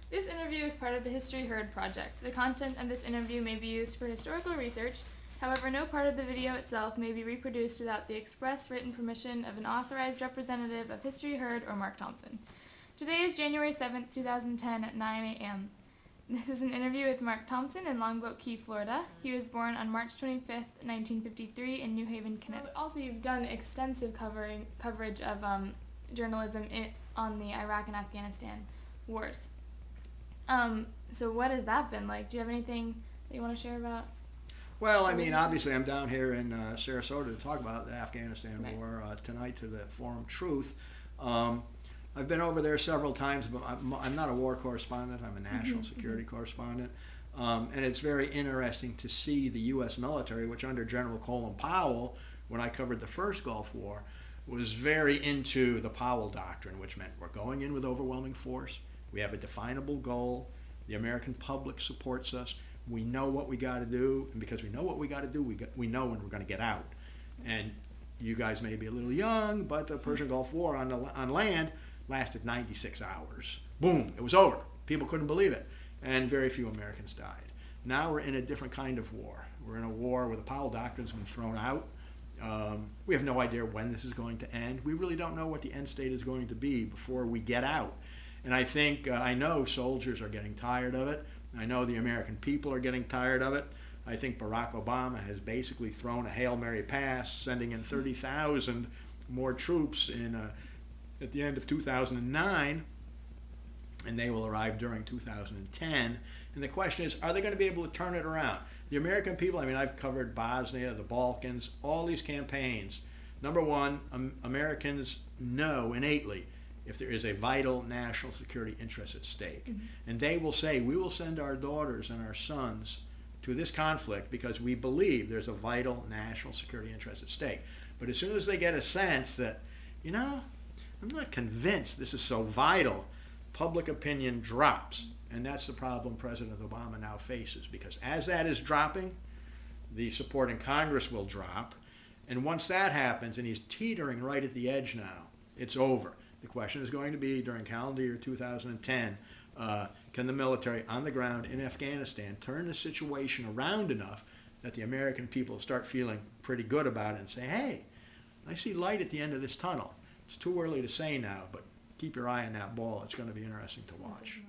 This interview is part of the History Heard project. The content of this interview may be used for historical research. However, no part of the video itself may be reproduced without the express written permission of an authorized representative of History Heard or Mark Thompson. Today is January 7th, 2010 at 9 a.m. This is an interview with Mark Thompson in Longboat Key, Florida. He was born on March 25th, 1953 in New Haven, Connecticut. Also, you've done extensive coverage of journalism on the Iraq and Afghanistan wars. So what has that been like? Do you have anything that you want to share about? Well, I mean, obviously I'm down here in Sarasota to talk about the Afghanistan war tonight to the Forum Truth. I've been over there several times, but I'm not a war correspondent. I'm a national security correspondent. And it's very interesting to see the U.S. military, which under General Colin Powell, when I covered the first Gulf War, was very into the Powell Doctrine, which meant we're going in with overwhelming force. We have a definable goal. The American public supports us. We know what we got to do, and because we know what we got to do, we know when we're going to get out. And you guys may be a little young, but the Persian Gulf War on land lasted 96 hours. Boom, it was over. People couldn't believe it, and very few Americans died. Now we're in a different kind of war. We're in a war where the Powell Doctrine's been thrown out. We have no idea when this is going to end. We really don't know what the end state is going to be before we get out. And I think, I know soldiers are getting tired of it. I know the American people are getting tired of it. I think Barack Obama has basically thrown a Hail Mary pass, sending in 30,000 more troops at the end of 2009, and they will arrive during 2010. And the question is, are they going to be able to turn it around? The American people, I mean, I've covered Bosnia, the Balkans, all these campaigns. Number one, Americans know innately if there is a vital national security interest at stake. And they will say, we will send our daughters and our sons to this conflict because we believe there's a vital national security interest at stake. But as soon as they get a sense that, you know, I'm not convinced this is so vital, public opinion drops. And that's the problem President Obama now faces, because as that is dropping, the support in Congress will drop. And once that happens, and he's teetering right at the edge now, it's over. The question is going to be, during calendar year 2010, can the military on the ground in Afghanistan turn the situation around enough that the American people start feeling pretty good about it and say, hey, I see light at the end of this tunnel. It's too early to say now, but keep your eye on that ball. It's going to be interesting to watch.